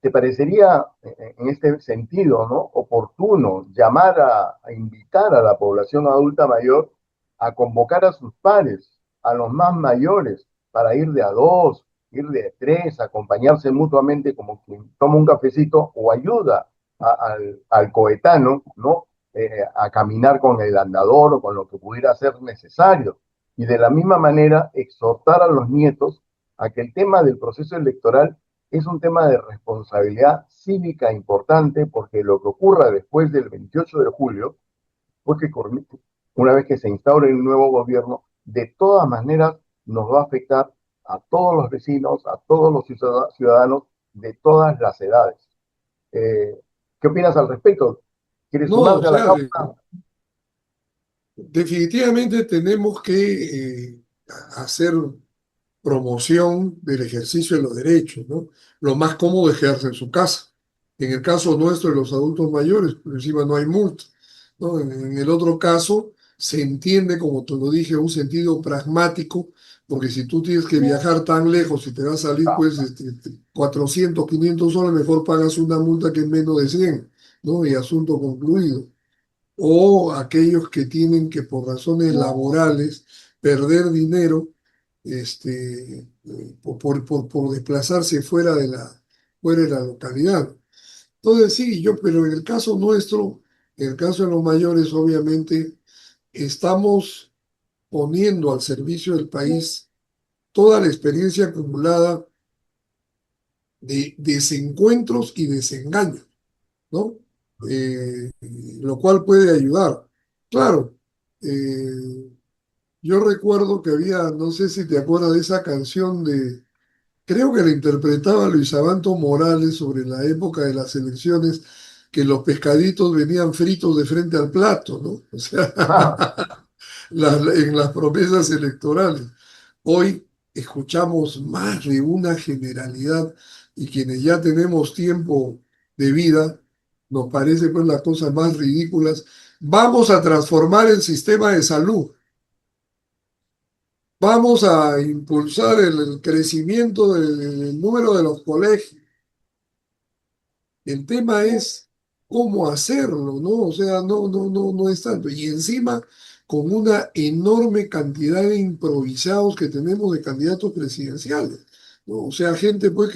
¿Te parecería en este sentido, ¿no? Oportuno llamar a invitar a la población adulta mayor a convocar a sus pares, a los más mayores, para ir de a dos, ir de a tres, acompañarse mutuamente como quien toma un cafecito o ayuda al coetano, ¿no? A caminar con el andador o con lo que pudiera ser necesario, y de la misma manera exhortar a los nietos a que el tema del proceso electoral es un tema de responsabilidad cívica importante, porque lo que ocurra después del 28 de julio, porque una vez que se instaure el nuevo gobierno, de todas maneras nos va a afectar a todos los vecinos, a todos los ciudadanos de todas las edades. Eh, ¿Qué opinas al respecto? ¿Quieres No, o sumarte a la sea, causa? definitivamente tenemos que hacer promoción del ejercicio de los derechos, ¿no? Lo más cómodo es quedarse en su casa. En el caso nuestro de los adultos mayores, por encima no hay multa, ¿no? En el otro caso, se entiende, como te lo dije, un sentido pragmático, porque si tú tienes que viajar tan lejos y te va a salir, pues, 400, 500 soles, mejor pagas una multa que es menos de 100, ¿no? Y asunto concluido. O aquellos que tienen que por razones laborales perder dinero, por desplazarse fuera de la localidad. Entonces sí, pero en el caso nuestro, en el caso de los mayores, obviamente, estamos poniendo al servicio del país toda la experiencia acumulada de desencuentros y desengaños, ¿no? Eh, lo cual puede ayudar. Claro, yo recuerdo que había, no sé si te acuerdas de esa canción creo que la interpretaba Luis Abanto Morales sobre la época de las elecciones, que los pescaditos venían fritos de frente al plato, ¿no? O sea, en las promesas electorales. Hoy escuchamos más de una generalidad y quienes ya tenemos tiempo de vida, nos parece pues las cosas más ridículas. Vamos a transformar el sistema de salud. Vamos a impulsar el crecimiento del número de los colegios. El tema es cómo hacerlo, ¿no? O sea, no es tanto. Y encima, con una enorme cantidad de improvisados que tenemos de candidatos presidenciales, ¿no? O sea, gente pues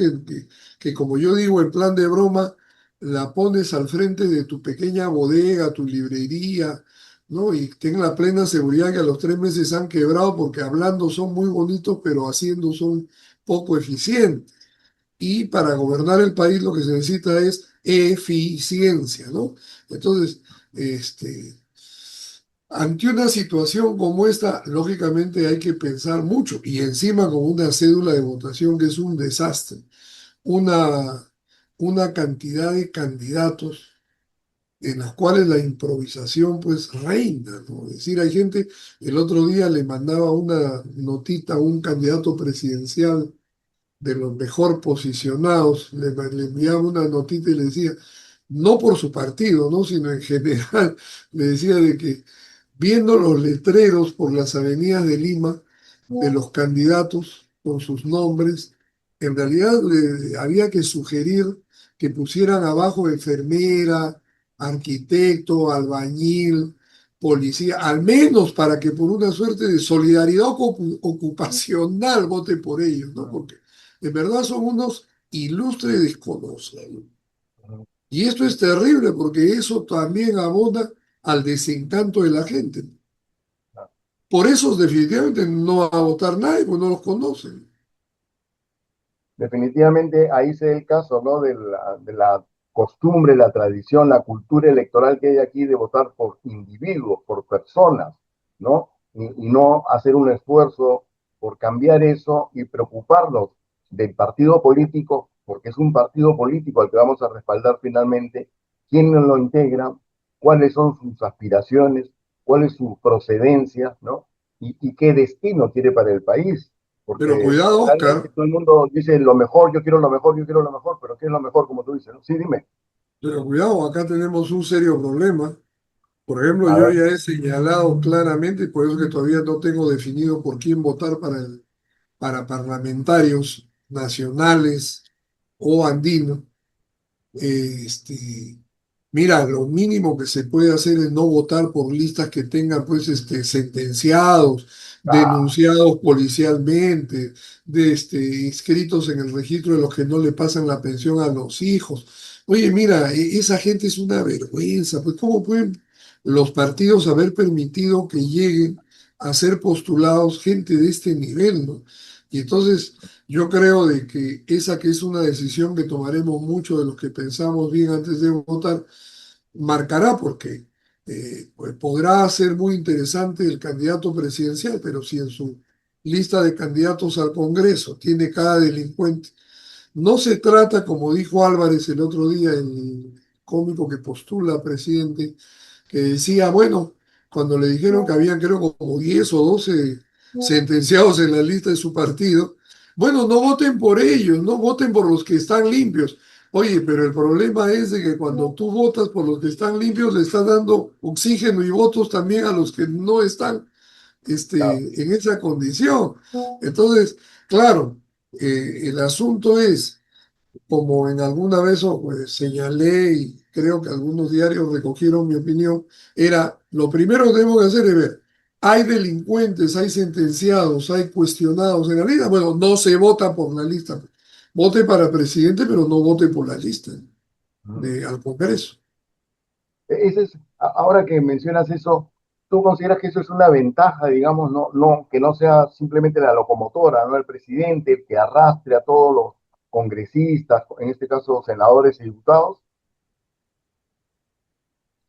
que, como yo digo en plan de broma, la pones al frente de tu pequeña bodega, tu librería, ¿no? Y ten la plena seguridad que a los 3 meses han quebrado porque hablando son muy bonitos, pero haciendo son poco eficientes. Y para gobernar el país lo que se necesita es eficiencia, ¿no? Entonces, ante una situación como esta, lógicamente hay que pensar mucho y encima con una cédula de votación que es un desastre, una, una cantidad de candidatos en las cuales la improvisación pues reina, ¿no? Es decir, hay gente, el otro día le mandaba una notita a un candidato presidencial de los mejor posicionados, le enviaba una notita y le decía, no por su partido, ¿no? Sino en general, le decía de que viendo los letreros por las avenidas de Lima de los candidatos con sus nombres, en realidad había que sugerir que pusieran abajo enfermera, arquitecto, albañil, policía, al menos para que por una suerte de solidaridad ocupacional vote por ellos, ¿no? Porque de verdad son unos ilustres desconocidos. Y esto es terrible porque eso también abona al desencanto de la gente. Por eso definitivamente no va a votar nadie, porque no los conocen. Definitivamente ahí se da el caso, ¿no? De la costumbre, la tradición, la cultura electoral que hay aquí de votar por individuos, por personas, ¿no? Y no hacer un esfuerzo por cambiar eso y preocuparnos del partido político, porque es un partido político al que vamos a respaldar finalmente, quiénes lo integran, cuáles son sus aspiraciones, cuál es su procedencia, ¿no? Y qué destino quiere para el país, Pero porque cuidado, realmente Oscar, todo el mundo dice lo mejor, yo quiero lo mejor, yo quiero lo mejor, pero ¿qué es lo mejor, como tú dices, ¿no? Sí, dime. pero cuidado, acá tenemos un serio problema. Por ejemplo, A yo ver, ya he señalado claramente, y por eso que todavía no tengo definido por quién votar para parlamentarios nacionales o andinos. Este, mira, lo mínimo que se puede hacer es no votar por listas que tengan, pues, sentenciados, ah, denunciados policialmente, inscritos en el registro de los que no le pasan la pensión a los hijos. Oye, mira, esa gente es una vergüenza. Pues, ¿cómo pueden los partidos haber permitido que lleguen a ser postulados gente de este nivel, ¿no? Y entonces yo creo de que esa que es una decisión que tomaremos mucho de los que pensamos bien antes de votar, marcará porque pues podrá ser muy interesante el candidato presidencial, pero si en su lista de candidatos al Congreso tiene cada delincuente, no se trata, como dijo Álvarez el otro día, el cómico que postula a presidente, que decía, bueno, cuando le dijeron que habían creo como 10 o 12 sentenciados en la lista de su partido, bueno, no voten por ellos, no voten por los que están limpios. Oye, pero el problema es de que cuando tú votas por los que están limpios, le estás dando oxígeno y votos también a los que no están claro. en esa condición. Entonces, claro, el asunto es como en alguna vez pues, señalé y creo que algunos diarios recogieron mi opinión, era lo primero que tenemos que hacer es ver hay delincuentes, hay sentenciados, hay cuestionados en la lista, bueno, no se vota por la lista. Vote para presidente, pero no vote por la lista al Congreso. Ahora que mencionas eso, ¿tú consideras que eso es una ventaja, digamos, que no sea simplemente la locomotora, no el presidente, el que arrastre a todos los congresistas, en este caso senadores y diputados,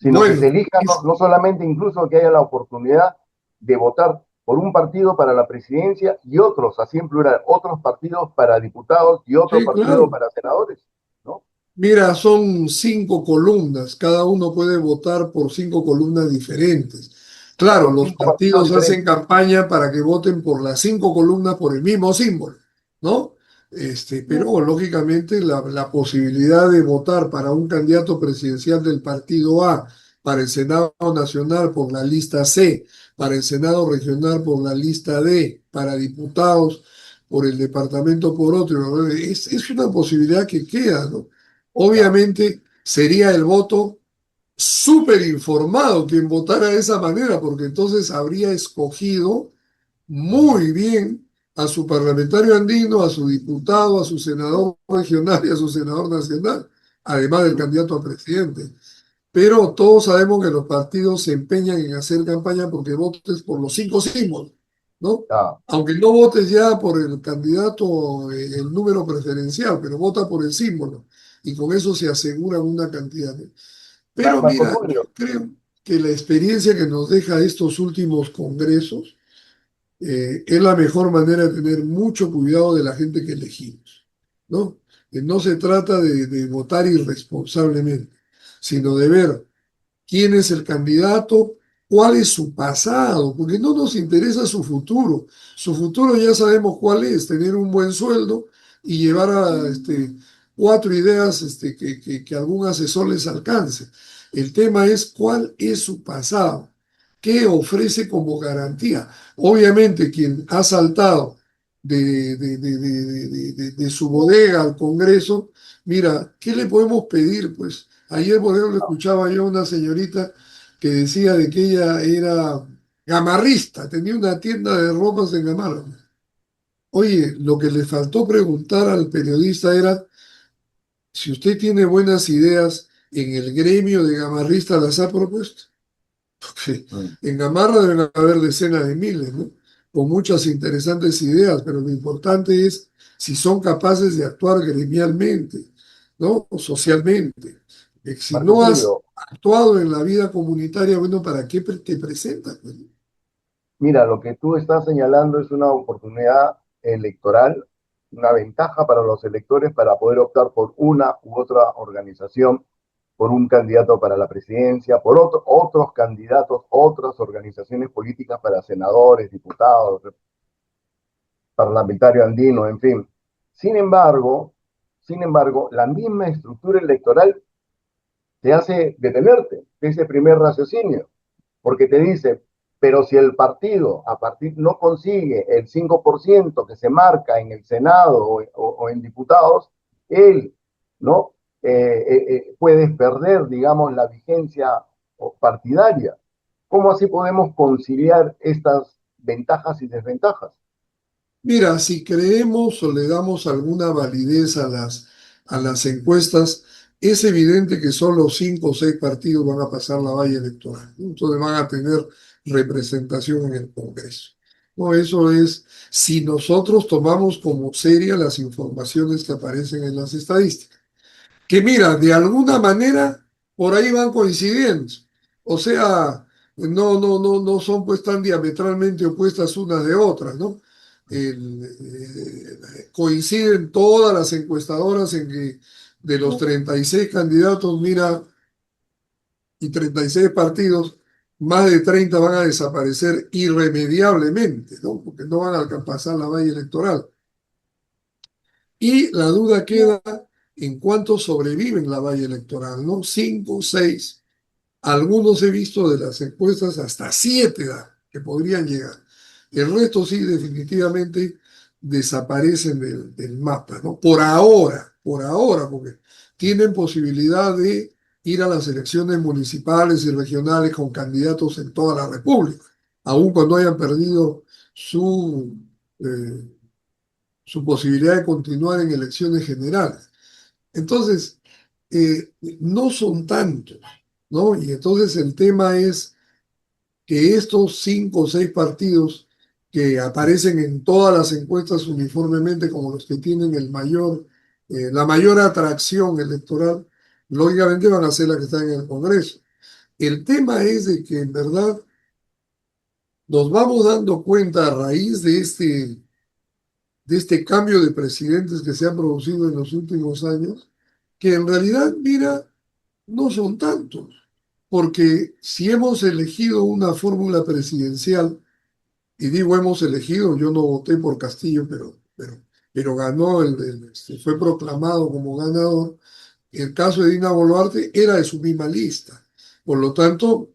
sino que se Bueno, elija no solamente incluso que haya la oportunidad de votar por un partido para la presidencia y otros, así en plural, otros partidos para diputados y otro sí, partido claro. para senadores, ¿no? Mira, son 5 columnas, cada uno puede votar por 5 columnas diferentes. Claro, Por los 5 partidos partidos hacen diferentes. campaña para que voten por las 5 columnas por el mismo símbolo, ¿no? Pero lógicamente la posibilidad de votar para un candidato presidencial del partido A, para el Senado Nacional por la lista C, para el Senado Regional por la lista D, para diputados por el departamento por otro, ¿no? Es una posibilidad que queda, ¿no? Claro. Obviamente sería el voto súper informado quien votara de esa manera, porque entonces habría escogido muy bien a su parlamentario andino, a su diputado, a su senador regional y a su senador nacional, además del candidato a presidente. Pero todos sabemos que los partidos se empeñan en hacer campaña porque votes por los 5 símbolos, ¿no? Ah, Aunque no votes ya por el candidato, el número preferencial, pero vota por el símbolo. Y con eso se asegura una cantidad. Pero Marco mira, yo Tulio, creo que la experiencia que nos deja estos últimos congresos es la mejor manera de tener mucho cuidado de la gente que elegimos, ¿no? Que no se trata de votar irresponsablemente, sino de ver quién es el candidato, cuál es su pasado, porque no nos interesa su futuro. Su futuro ya sabemos cuál es, tener un buen sueldo y llevar a 4 ideas que algún asesor les alcance. El tema es cuál es su pasado, qué ofrece como garantía. Obviamente quien ha saltado de su bodega al Congreso, mira, ¿qué le podemos pedir? Pues ayer, por ejemplo, escuchaba yo a una señorita que decía de que ella era gamarrista, tenía una tienda de ropas en Gamarra. Oye, lo que le faltó preguntar al periodista era si usted tiene buenas ideas en el gremio de gamarristas, las ha propuesto. Porque mm, en Gamarra deben haber decenas de miles, ¿no? Con muchas interesantes ideas, pero lo importante es si son capaces de actuar gremialmente, ¿no? O socialmente. Si Marco no has Tulio, actuado en la vida comunitaria, bueno, ¿para qué te presentas, pues? mira, lo que tú estás señalando es una oportunidad electoral, una ventaja para los electores para poder optar por una u otra organización, por un candidato para la presidencia, por otros candidatos, otras organizaciones políticas para senadores, diputados, parlamentario andino, en fin. Sin embargo, sin embargo, la misma estructura electoral te hace detenerte, ese primer raciocinio, porque te dice, pero si el partido a partir no consigue el 5% que se marca en el Senado o en diputados, él no puedes perder, digamos, la vigencia partidaria. ¿Cómo así podemos conciliar estas ventajas y desventajas? Mira, si creemos o le damos alguna validez a las encuestas, es evidente que solo 5 o 6 partidos van a pasar la valla electoral, ¿no? Entonces van a tener representación en el Congreso. No, eso es si nosotros tomamos como seria las informaciones que aparecen en las estadísticas que mira, de alguna manera por ahí van coincidiendo. O sea, no son pues tan diametralmente opuestas unas de otras, ¿no? Coinciden todas las encuestadoras en que de los 36 candidatos, mira, y 36 partidos, más de 30 van a desaparecer irremediablemente, ¿no? Porque no van a pasar la valla electoral. Y la duda queda en cuántos sobreviven la valla electoral, ¿no? 5, 6, algunos he visto de las encuestas hasta 7 que podrían llegar. El resto sí definitivamente desaparecen del mapa, ¿no? Por ahora, porque tienen posibilidad de ir a las elecciones municipales y regionales con candidatos en toda la República. aun cuando hayan perdido su, eh, su posibilidad de continuar en elecciones generales. Entonces, no son tantos, ¿no? Y entonces el tema es que estos 5 o 6 partidos que aparecen en todas las encuestas uniformemente como los que tienen la mayor atracción electoral, lógicamente van a ser las que están en el Congreso. El tema es de que en verdad nos vamos dando cuenta a raíz de este cambio de presidentes que se ha producido en los últimos años, que en realidad, mira, no son tantos, porque si hemos elegido una fórmula presidencial, y digo hemos elegido, yo no voté por Castillo, pero ganó, fue proclamado como ganador, el caso de Dina Boluarte era de su misma lista, por lo tanto,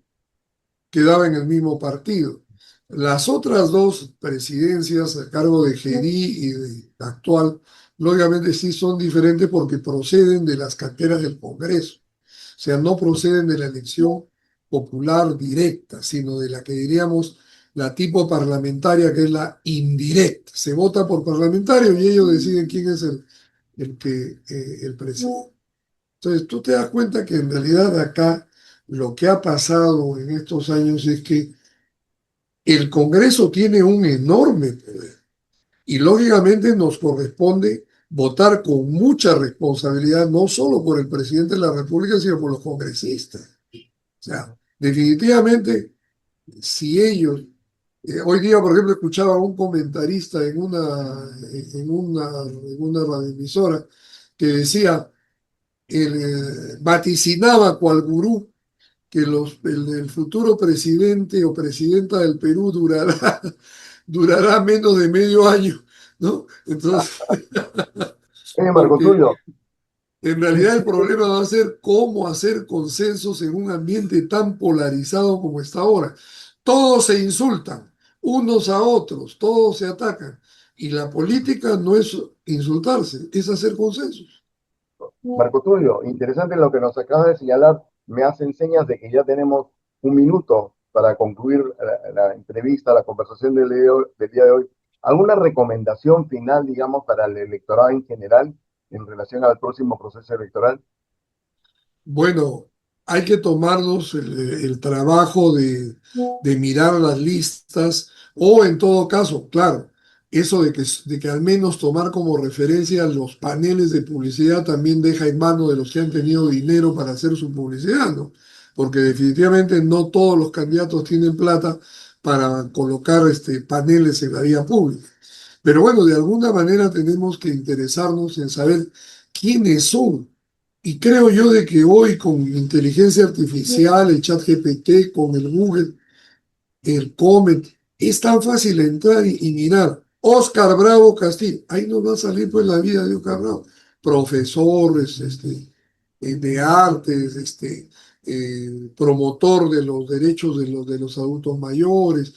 quedaba en el mismo partido. Las otras dos presidencias a cargo de Geri y de la actual, lógicamente sí son diferentes porque proceden de las carteras del Congreso. O sea, no proceden de la elección popular directa, sino de la que diríamos la tipo parlamentaria, que es la indirecta. Se vota por parlamentario y ellos deciden quién es el presidente. Entonces, tú te das cuenta que en realidad acá lo que ha pasado en estos años es que el Congreso tiene un enorme poder y lógicamente nos corresponde votar con mucha responsabilidad, no solo por el presidente de la República, sino por los congresistas. O sea, definitivamente, si ellos, hoy día, por ejemplo, escuchaba a un comentarista en una radioemisora que decía, vaticinaba cual gurú que el futuro presidente o presidenta del Perú durará menos de medio año, ¿no? Entonces, Marco porque Tulio, en realidad el problema va a ser cómo hacer consensos en un ambiente tan polarizado como está ahora. Todos se insultan, unos a otros, todos se atacan. Y la política no es insultarse, es hacer consensos. Marco Tulio, interesante lo que nos acabas de señalar. Me hacen señas de que ya tenemos un minuto para concluir la entrevista, la conversación del día de hoy. ¿Alguna recomendación final, digamos, para el electorado en general en relación al próximo proceso electoral? Bueno, hay que tomarnos el trabajo de mirar las listas o en todo caso, claro, eso de que al menos tomar como referencia los paneles de publicidad también deja en manos de los que han tenido dinero para hacer su publicidad, ¿no? Porque definitivamente no todos los candidatos tienen plata para colocar paneles en la vía pública. Pero bueno, de alguna manera tenemos que interesarnos en saber quiénes son. Y creo yo de que hoy con inteligencia artificial, el chat GPT, con el Google, el Comet, es tan fácil entrar y mirar. Oscar Bravo Castillo, ahí nos va a salir pues la vida de Oscar Bravo. Profesores, de artes, promotor de los derechos de los adultos mayores,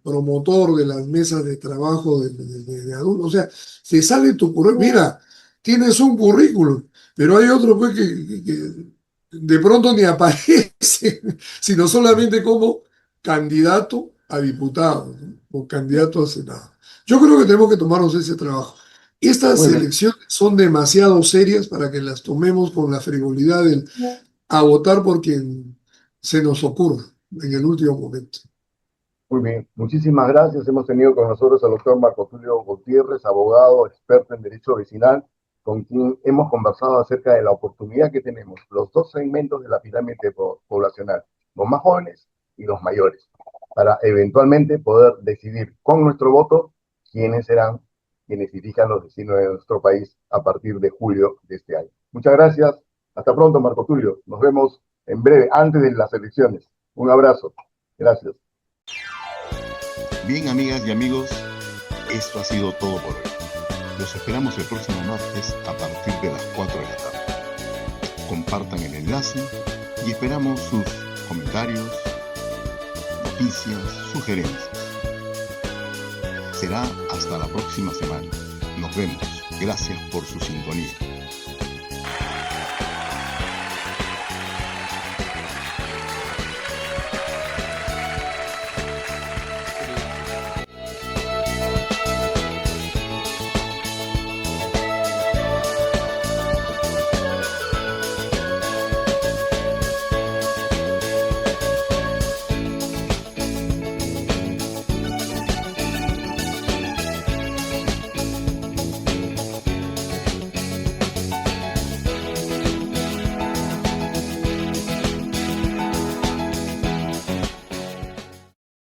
promotor de las mesas de trabajo de adultos. O sea, se sale tu currículum. Mira, tienes un currículum, pero hay otro pues que de pronto ni aparece, sino solamente como candidato a diputado, ¿no? O candidato a senado. Yo creo que tenemos que tomarnos ese trabajo. Estas Muy bien, elecciones son demasiado serias para que las tomemos con la frivolidad a votar por quien se nos ocurra en el último momento. muy bien. Muchísimas gracias. Hemos tenido con nosotros al doctor Marco Tulio Gutiérrez, abogado, experto en derecho vecinal, con quien hemos conversado acerca de la oportunidad que tenemos, los dos segmentos de la pirámide poblacional, los más jóvenes y los mayores, para eventualmente poder decidir con nuestro voto quiénes serán quienes dirijan los destinos de nuestro país a partir de julio de este año. Muchas gracias. Hasta pronto, Marco Tulio. Nos vemos en breve, antes de las elecciones. Un abrazo. Gracias. Bien, amigas y amigos, esto ha sido todo por hoy. Los esperamos el próximo martes a partir de las 4 de la tarde. Compartan el enlace y esperamos sus comentarios, noticias, sugerencias. Será hasta la próxima semana. Nos vemos. Gracias por su sintonía.